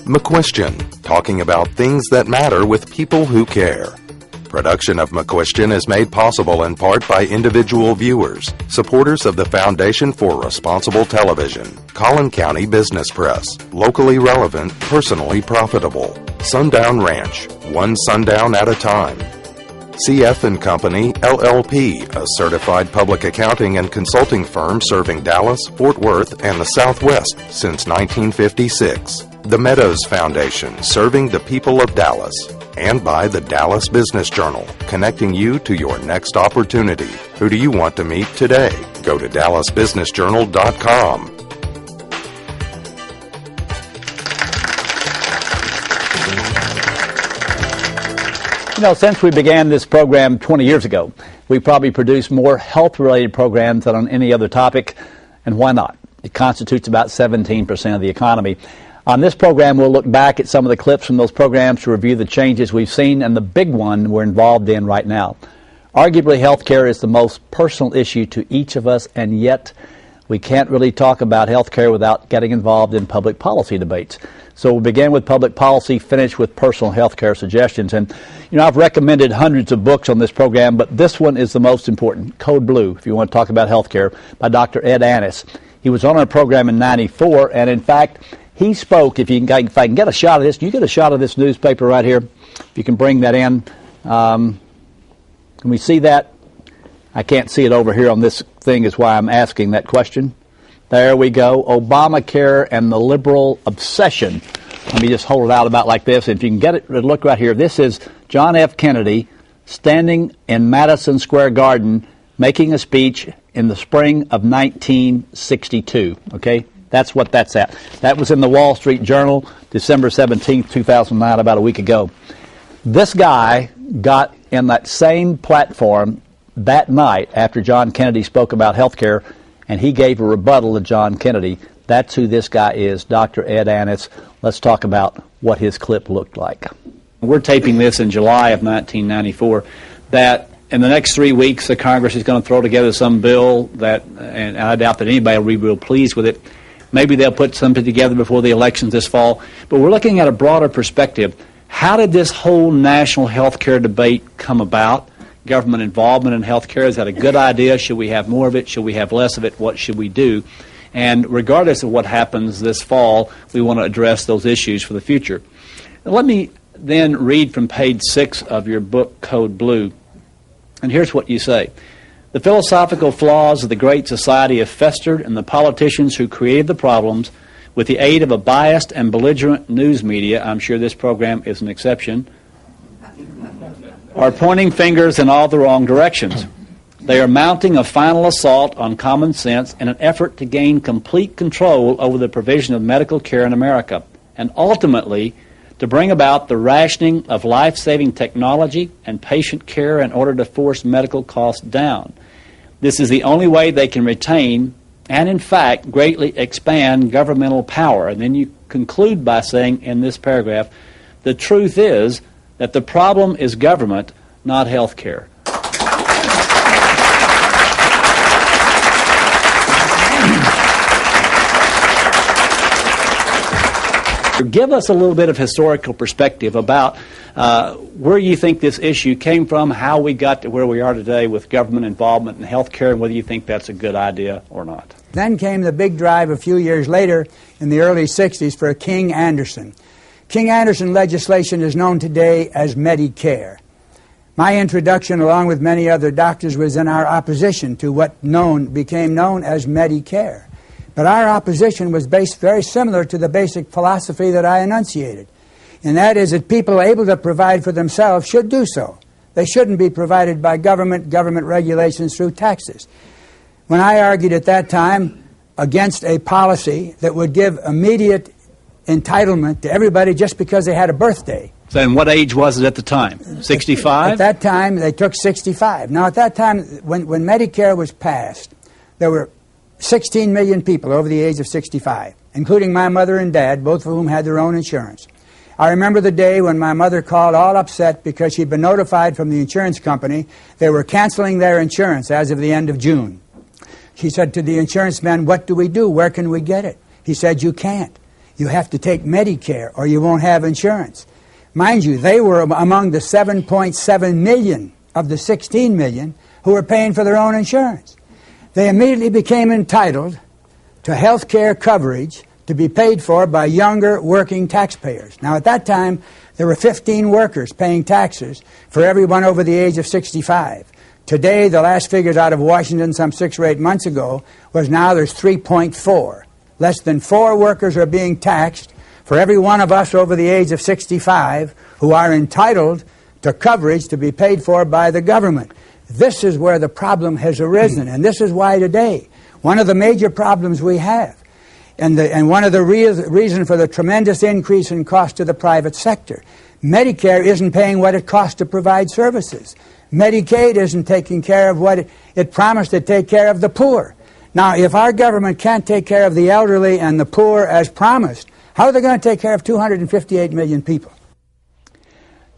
McCUISTION, talking about things that matter with people who care. Production of McCUISTION is made possible in part by individual viewers, supporters of the Foundation for Responsible Television, Collin County Business Press, locally relevant, personally profitable, Sundown Ranch, one sundown at a time. CF & Company, LLP, a certified public accounting and consulting firm serving Dallas, Fort Worth, and the Southwest since 1956. The Meadows Foundation, serving the people of Dallas. And by the Dallas Business Journal, connecting you to your next opportunity. Who do you want to meet today? Go to dallasbusinessjournal.com. You know, since we began this program 20 years ago, we probably produced more health-related programs than on any other topic, and why not? It constitutes about 17% of the economy. On this program, we'll look back at some of the clips from those programs to review the changes we've seen and the big one we're involved in right now. Arguably, health care is the most personal issue to each of us, and yet we can't really talk about health care without getting involved in public policy debates. So we'll begin with public policy, finish with personal health care suggestions. And, you know, I've recommended hundreds of books on this program, but this one is the most important, Code Blue, if you want to talk about health care, by Dr. Ed Annis. He was on our program in '94, and in fact, he spoke, if I can get a shot of this, you get a shot of this newspaper right here, if you can bring that in. Can we see that? I can't see it over here on this thing is why I'm asking that question. There we go, Obamacare and the liberal obsession. Let me just hold it out about like this. If you can get it, look right here. This is John F. Kennedy standing in Madison Square Garden making a speech in the spring of 1962, okay? That's what that's at. That was in the Wall Street Journal, December 17th, 2009, about a week ago. This guy got in that same platform that night after John Kennedy spoke about health care, and he gave a rebuttal to John Kennedy. That's who this guy is, Dr. Ed Annis. Let's talk about what his clip looked like. We're taping this in July of 1994, that in the next 3 weeks the Congress is going to throw together some bill that, and I doubt that anybody will be real pleased with it. Maybe they'll put something together before the elections this fall. But we're looking at a broader perspective. How did this whole national health care debate come about? Government involvement in health care, is that a good idea? Should we have more of it? Should we have less of it? What should we do? And regardless of what happens this fall, we want to address those issues for the future. Now, let me then read from page 6 of your book, Code Blue. And here's what you say. The philosophical flaws of the Great Society have festered, and the politicians who created the problems, with the aid of a biased and belligerent news media, I'm sure this program is an exception, are pointing fingers in all the wrong directions. They are mounting a final assault on common sense in an effort to gain complete control over the provision of medical care in America, and ultimately to bring about the rationing of life-saving technology and patient care in order to force medical costs down. This is the only way they can retain and, in fact, greatly expand governmental power. And then you conclude by saying in this paragraph, the truth is that the problem is government, not health care. Give us a little bit of historical perspective about where you think this issue came from, how we got to where we are today with government involvement in health care, and whether you think that's a good idea or not. Then came the big drive a few years later in the early 60s for King-Anderson. King-Anderson legislation is known today as Medicare. My introduction, along with many other doctors, was in our opposition to what became known as Medicare. But our opposition was based very similar to the basic philosophy that I enunciated. And that is that people able to provide for themselves should do so. They shouldn't be provided by government regulations through taxes. When I argued at that time against a policy that would give immediate entitlement to everybody just because they had a birthday. So and what age was it at the time? 65? At that time, they took 65. Now, at that time, when Medicare was passed, there were 16 million people over the age of 65, including my mother and dad, both of whom had their own insurance. I remember the day when my mother called all upset because she'd been notified from the insurance company they were canceling their insurance as of the end of June. He said to the insurance man, what do we do? Where can we get it? He said, you can't. You have to take Medicare or you won't have insurance. Mind you, they were among the 7.7 million of the 16 million who were paying for their own insurance. They immediately became entitled to health care coverage to be paid for by younger working taxpayers. Now, at that time, there were 15 workers paying taxes for everyone over the age of 65. Today, the last figures out of Washington some 6 or 8 months ago was now there's 3.4. Less than 4 workers are being taxed for every one of us over the age of 65 who are entitled to coverage to be paid for by the government. This is where the problem has arisen, and this is why today one of the major problems we have, and one of the reasons for the tremendous increase in cost to the private sector, Medicare isn't paying what it costs to provide services. Medicaid isn't taking care of what it promised to take care of the poor. Now, if our government can't take care of the elderly and the poor as promised, how are they going to take care of 258 million people?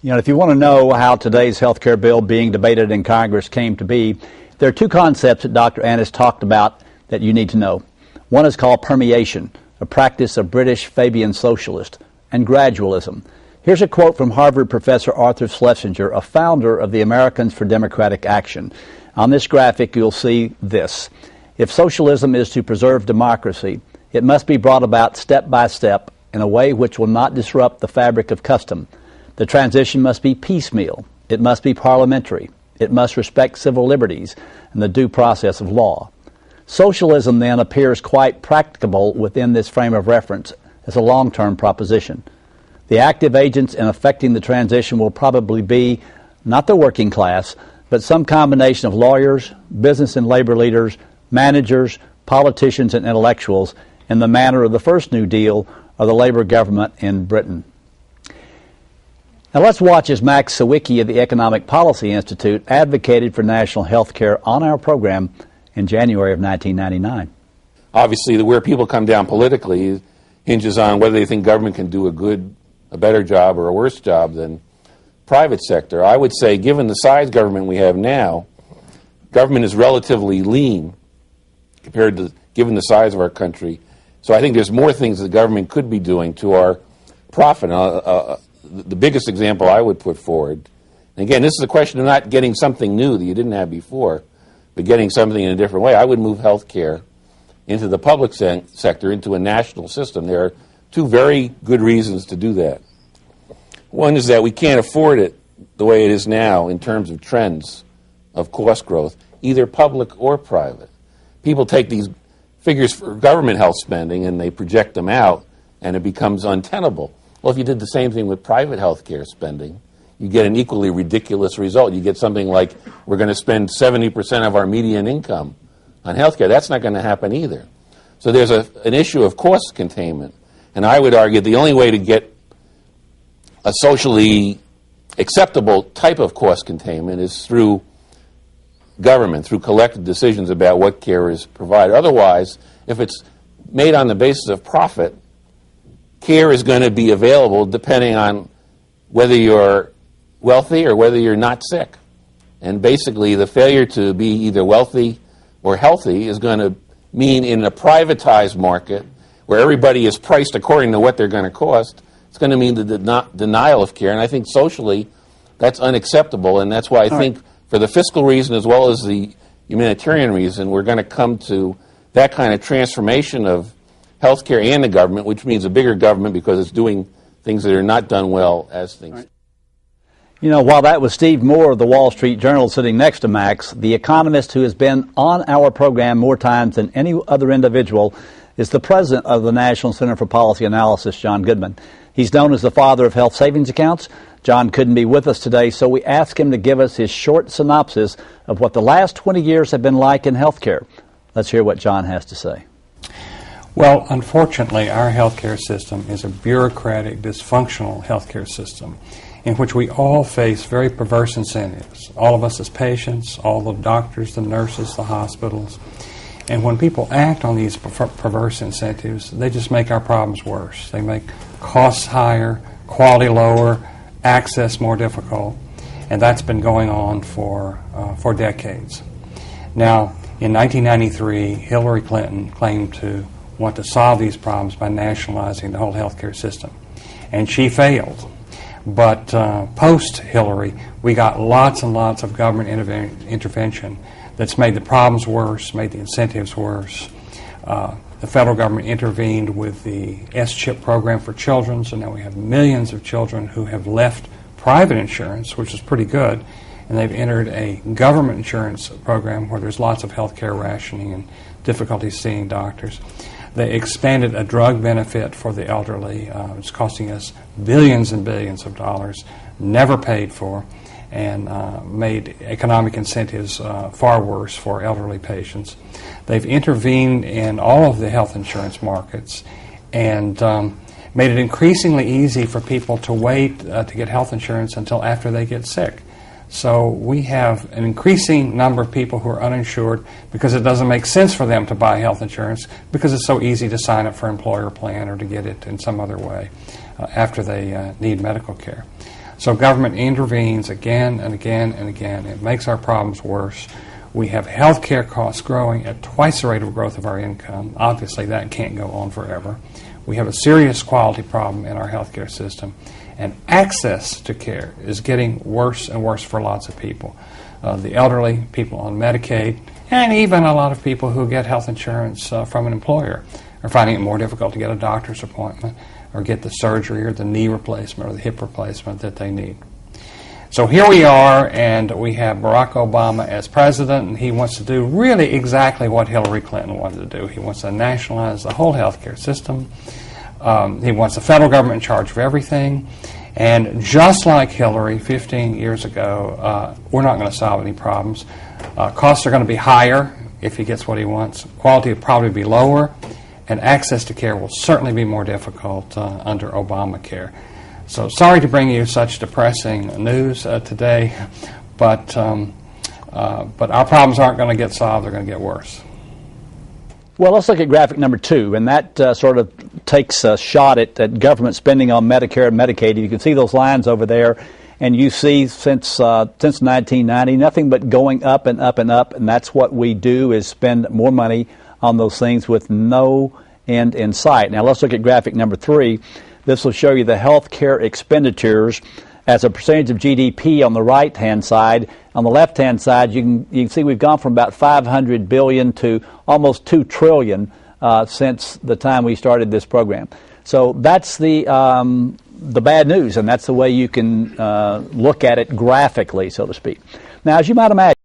You know, if you want to know how today's health care bill being debated in Congress came to be, there are 2 concepts that Dr. Annis talked about that you need to know. One is called permeation, a practice of British Fabian socialist, and gradualism. Here's a quote from Harvard professor Arthur Schlesinger, a founder of the Americans for Democratic Action. On this graphic, you'll see this. If socialism is to preserve democracy, it must be brought about step by step in a way which will not disrupt the fabric of custom. The transition must be piecemeal. It must be parliamentary. It must respect civil liberties and the due process of law. Socialism, then, appears quite practicable within this frame of reference as a long-term proposition. The active agents in effecting the transition will probably be not the working class, but some combination of lawyers, business and labor leaders, managers, politicians, and intellectuals in the manner of the first New Deal or the Labour government in Britain. Now let's watch as Max Sawicki of the Economic Policy Institute advocated for national health care on our program in January of 1999. Obviously, where people come down politically hinges on whether they think government can do a better job or a worse job than private sector. I would say, given the size government we have now, government is relatively lean compared to, given the size of our country. So I think there's more things the government could be doing to our profit. The biggest example I would put forward, and again, this is a question of not getting something new that you didn't have before, but getting something in a different way. I would move health care into the public sector, into a national system. There are 2 very good reasons to do that. One is that we can't afford it the way it is now in terms of trends of cost growth, either public or private. People take these figures for government health spending and they project them out, and it becomes untenable. Well, if you did the same thing with private health care spending, you get an equally ridiculous result. You get something like, we're going to spend 70% of our median income on health care. That's not going to happen either. So there's an issue of cost containment. And I would argue the only way to get a socially acceptable type of cost containment is through government, through collective decisions about what care is provided. Otherwise, if it's made on the basis of profit, care is going to be available depending on whether you're wealthy or whether you're not sick. And basically, the failure to be either wealthy or healthy is going to mean in a privatized market where everybody is priced according to what they're going to cost, it's going to mean the denial of care. And I think socially, that's unacceptable. And that's why I think for the fiscal reason as well as the humanitarian reason, we're going to come to that kind of transformation of healthcare and the government, which means a bigger government because it's doing things that are not done well as things. Right. You know, while that was Steve Moore of the Wall Street Journal sitting next to Max, the economist who has been on our program more times than any other individual is the president of the National Center for Policy Analysis, John Goodman. He's known as the father of health savings accounts. John couldn't be with us today, so we asked him to give us his short synopsis of what the last 20 years have been like in healthcare. Let's hear what John has to say. Well, unfortunately, our healthcare system is a bureaucratic, dysfunctional healthcare system in which we all face very perverse incentives. All of us as patients, all the doctors, the nurses, the hospitals. And when people act on these perverse incentives, they just make our problems worse. They make costs higher, quality lower, access more difficult, and that's been going on for decades. Now, In 1993, Hillary Clinton claimed to want to solve these problems by nationalizing the whole healthcare system, and she failed. But post-Hillary, we got lots and lots of government intervention that's made the problems worse, made the incentives worse. The federal government intervened with the S-chip program for children, so now we have millions of children who have left private insurance, which is pretty good, and they've entered a government insurance program where there's lots of health care rationing and difficulty seeing doctors. They expanded a drug benefit for the elderly. It's costing us billions and billions of dollars, never paid for, and made economic incentives far worse for elderly patients. They've intervened in all of the health insurance markets and made it increasingly easy for people to wait to get health insurance until after they get sick. So we have an increasing number of people who are uninsured because it doesn't make sense for them to buy health insurance because it's so easy to sign up for an employer plan or to get it in some other way after they need medical care. So government intervenes again and again and again. It makes our problems worse. We have health care costs growing at twice the rate of growth of our income. Obviously, that can't go on forever. We have a serious quality problem in our health care system. And access to care is getting worse and worse for lots of people. The elderly, people on Medicaid, and even a lot of people who get health insurance from an employer are finding it more difficult to get a doctor's appointment or get the surgery or the knee replacement or the hip replacement that they need. So here we are, and we have Barack Obama as president, and he wants to do really exactly what Hillary Clinton wanted to do. He wants to nationalize the whole health care system. He wants the federal government in charge of everything. And just like Hillary 15 years ago, we're not going to solve any problems. Costs are going to be higher if he gets what he wants. Quality will probably be lower. And access to care will certainly be more difficult under Obamacare. So sorry to bring you such depressing news today, but our problems aren't going to get solved. They're going to get worse. Well, let's look at graphic number 2, and that sort of takes a shot at government spending on Medicare and Medicaid. You can see those lines over there, and you see since 1990, nothing but going up and up and up, and that's what we do is spend more money on those things with no end in sight. Now, let's look at graphic number 3. This will show you the health care expenditures as a percentage of GDP on the right-hand side. On the left-hand side, you can see we've gone from about $500 billion to almost $2 trillion since the time we started this program. So that's the bad news, and that's the way you can look at it graphically, so to speak. Now, as you might imagine,